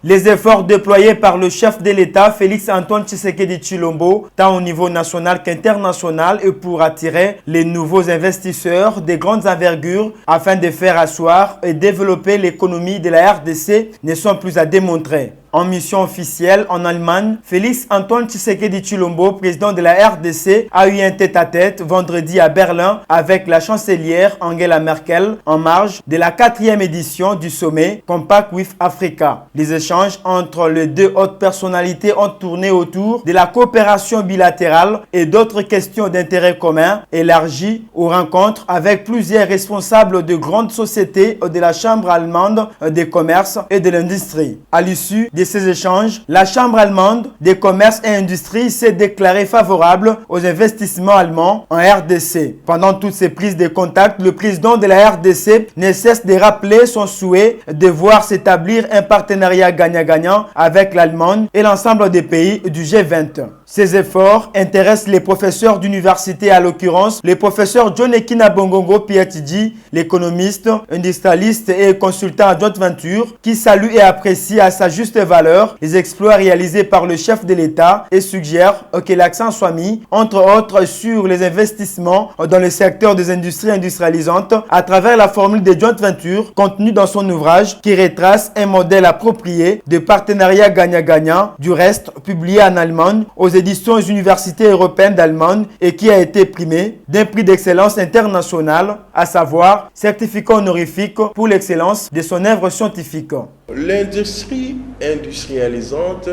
Les efforts déployés par le chef de l'État, Félix Antoine Tshisekedi Tshilombo, tant au niveau national qu'international, et pour attirer les nouveaux investisseurs de grandes envergures afin de faire asseoir et développer l'économie de la RDC, ne sont plus à démontrer. En mission officielle en Allemagne, Félix Antoine Tshisekedi Tshilombo, président de la RDC, a eu un tête-à-tête vendredi à Berlin avec la chancelière Angela Merkel en marge de la 4e édition du sommet Compact with Africa. Les échanges entre les deux hautes personnalités ont tourné autour de la coopération bilatérale et d'autres questions d'intérêt commun élargies aux rencontres avec plusieurs responsables de grandes sociétés de la Chambre allemande des commerces et de l'industrie. À l'issue de ces échanges, la Chambre allemande des commerces et industries s'est déclarée favorable aux investissements allemands en RDC. Pendant toutes ces prises de contact, le président de la RDC ne cesse de rappeler son souhait de voir s'établir un partenariat gagnant-gagnant avec l'Allemagne et l'ensemble des pays du G20. Ces efforts intéressent les professeurs d'université, à l'occurrence le professeur John Ekina Bongongo PhD, l'économiste, industrialiste et consultant à joint venture, qui salue et apprécie à sa juste valeur les exploits réalisés par le chef de l'État et suggère que l'accent soit mis, entre autres, sur les investissements dans le secteur des industries industrialisantes à travers la formule de joint venture contenue dans son ouvrage qui retrace un modèle approprié de partenariat gagnant-gagnant, du reste publié en Allemagne aux éditions universités européennes d'Allemagne et qui a été primé d'un prix d'excellence internationale, à savoir certificat honorifique pour l'excellence de son œuvre scientifique. L'industrie industrialisante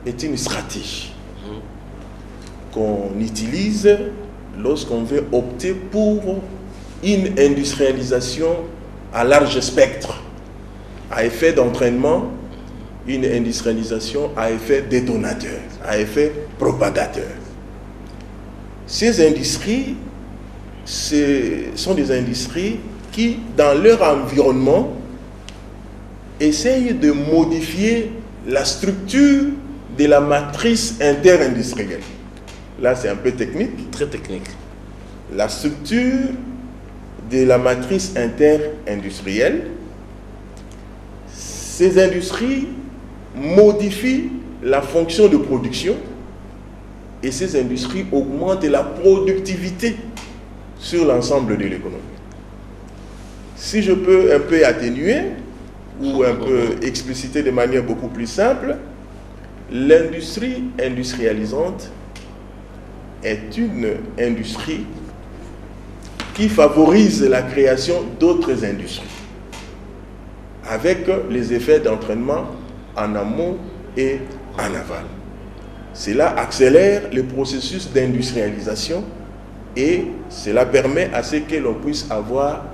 est une stratégie qu'on utilise lorsqu'on veut opter pour une industrialisation à large spectre, à effet d'entraînement, une industrialisation à effet détonateur, à effet propagateur. Ces industries, sont des industries qui, dans leur environnement, essayent de modifier la structure de la matrice interindustrielle. Là, c'est un peu technique. Très technique. La structure de la matrice interindustrielle, ces industries modifient la fonction de production et ces industries augmentent la productivité sur l'ensemble de l'économie. Si je peux un peu atténuer ou un peu expliciter de manière beaucoup plus simple, l'industrie industrialisante est une industrie qui favorise la création d'autres industries avec les effets d'entraînement en amont et en aval. Cela accélère le processus d'industrialisation et cela permet à ce que l'on puisse avoir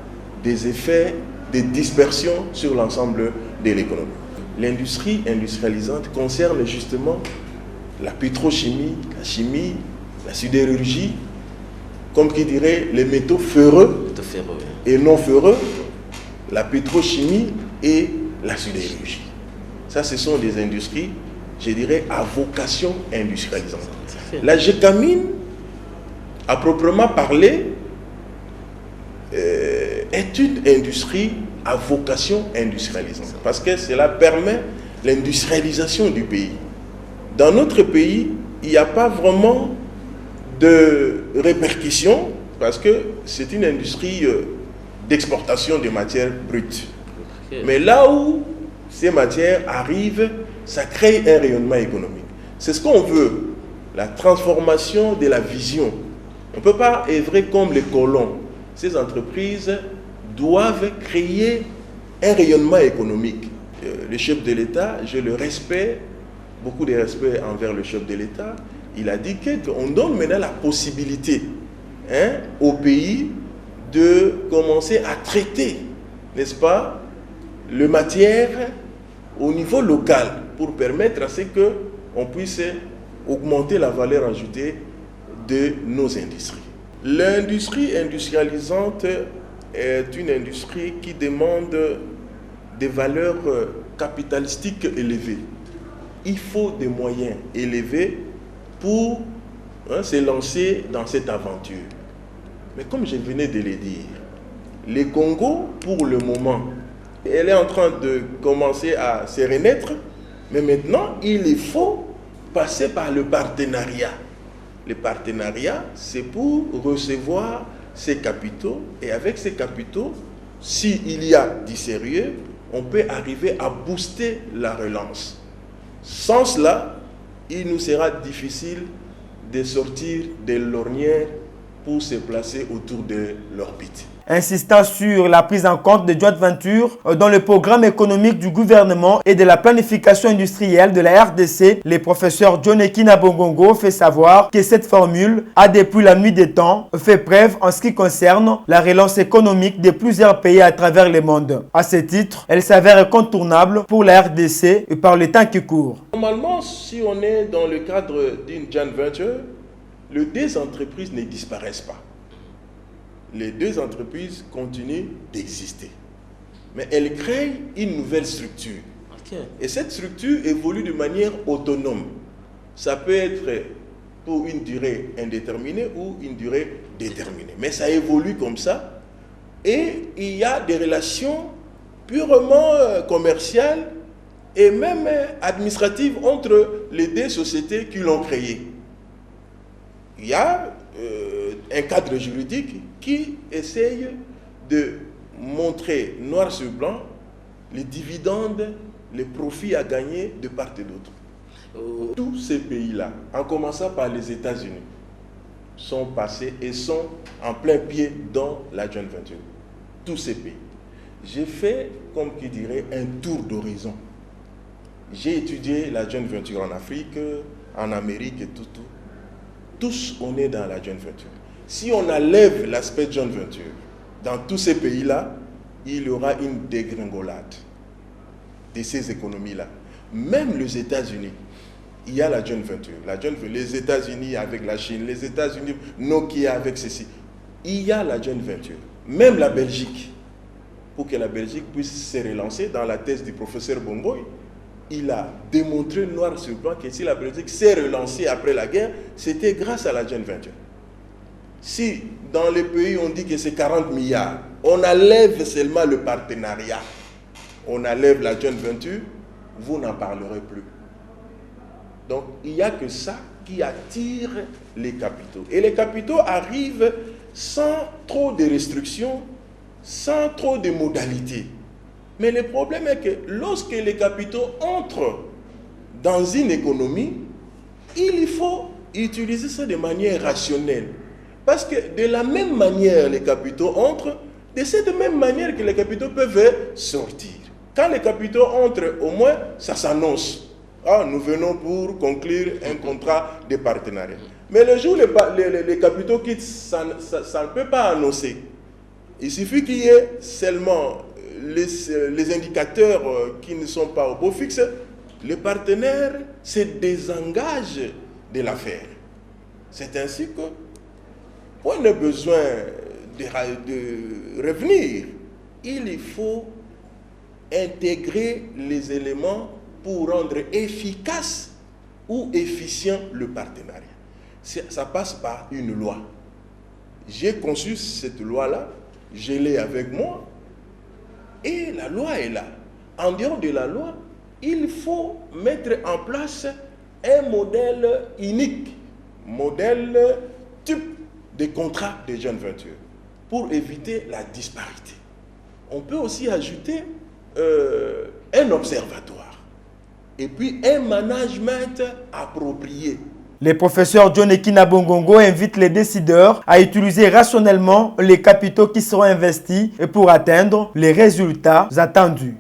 des effets de dispersion sur l'ensemble de l'économie. L'industrie industrialisante concerne justement la pétrochimie, la chimie, la sidérurgie, comme qui dirait les métaux ferreux et non ferreux, la pétrochimie et la sidérurgie. Ça, ce sont des industries, je dirais, à vocation industrialisante. La Gécamine, à proprement parler, est une industrie à vocation industrialisante parce que cela permet l'industrialisation du pays. Dans notre pays, il n'y a pas vraiment de répercussions parce que c'est une industrie d'exportation de matières brutes. Mais là où ces matières arrivent, ça crée un rayonnement économique. C'est ce qu'on veut, la transformation de la vision. On ne peut pas œuvrer comme les colons. Ces entreprises doivent créer un rayonnement économique. Le chef de l'État, j'ai le respect, beaucoup de respect envers le chef de l'État. Il a dit qu'on donne maintenant la possibilité au pays de commencer à traiter, n'est-ce pas, le matière au niveau local pour permettre à ce qu'on puisse augmenter la valeur ajoutée de nos industries. L'industrie industrialisante est une industrie qui demande des valeurs capitalistiques élevées. Il faut des moyens élevés pour se lancer dans cette aventure. Mais comme je venais de le dire, le Congo, pour le moment, elle est en train de commencer à se renaître Mais maintenant, il faut passer par le partenariat. Le partenariat, c'est pour recevoir ces capitaux. Et avec ces capitaux, s'il y a du sérieux, on peut arriver à booster la relance. Sans cela, il nous sera difficile de sortir de l'ornière pour se placer autour de l'orbite. Insistant sur la prise en compte des joint ventures dans le programme économique du gouvernement et de la planification industrielle de la RDC, le professeur John Ekina Bongongo fait savoir que cette formule a depuis la nuit des temps fait preuve en ce qui concerne la relance économique de plusieurs pays à travers le monde. À ce titre, elle s'avère incontournable pour la RDC et par le temps qui court. Normalement, si on est dans le cadre d'une joint venture, les deux entreprises ne disparaissent pas. Les deux entreprises continuent d'exister. Mais elles créent une nouvelle structure. Okay. Et cette structure évolue de manière autonome. Ça peut être pour une durée indéterminée ou une durée déterminée. Mais ça évolue comme ça. Et il y a des relations purement commerciales et même administratives entre les deux sociétés qui l'ont créée. Il y a un cadre juridique qui essaye de montrer noir sur blanc les dividendes, les profits à gagner de part et d'autre. Tous ces pays-là, en commençant par les États-Unis, sont passés et sont en plein pied dans la joint venture. Tous ces pays. J'ai fait, comme qui dirait, un tour d'horizon. J'ai étudié la joint venture en Afrique, en Amérique et tout. Tous, on est dans la joint venture. Si on enlève l'aspect joint venture, dans tous ces pays-là, il y aura une dégringolade de ces économies-là. Même les États-Unis, il y a la joint venture. Les États-Unis avec la Chine, les États-Unis, Nokia avec ceci. Il y a la joint venture. Même la Belgique, pour que la Belgique puisse se relancer, dans la thèse du professeur Bongoy, il a démontré noir sur blanc que si la Belgique s'est relancée après la guerre, c'était grâce à la joint venture. Si dans les pays on dit que c'est 40 milliards, on enlève seulement le partenariat, on enlève la joint venture, vous n'en parlerez plus. Donc il n'y a que ça qui attire les capitaux. Et les capitaux arrivent sans trop de restrictions, sans trop de modalités. Mais le problème est que lorsque les capitaux entrent dans une économie, il faut utiliser ça de manière rationnelle. Parce que de la même manière les capitaux entrent, de cette même manière que les capitaux peuvent sortir. Quand les capitaux entrent, au moins, ça s'annonce. Ah, nous venons pour conclure un contrat de partenariat. Mais le jour où les capitaux quittent, ça ne peut pas annoncer. Il suffit qu'il y ait seulement les indicateurs qui ne sont pas au beau fixe, le partenaire se désengage de l'affaire. C'est ainsi que, on a besoin de revenir. Il faut intégrer les éléments pour rendre efficace ou efficient le partenariat. Ça passe par une loi. J'ai conçu cette loi-là, je l'ai avec moi, et la loi est là. En dehors de la loi, il faut mettre en place un modèle unique, modèle type de contrat de joint venture pour éviter la disparité. On peut aussi ajouter un observatoire et puis un management approprié. Le professeur John Ekina Bongongo invite les décideurs à utiliser rationnellement les capitaux qui seront investis pour atteindre les résultats attendus.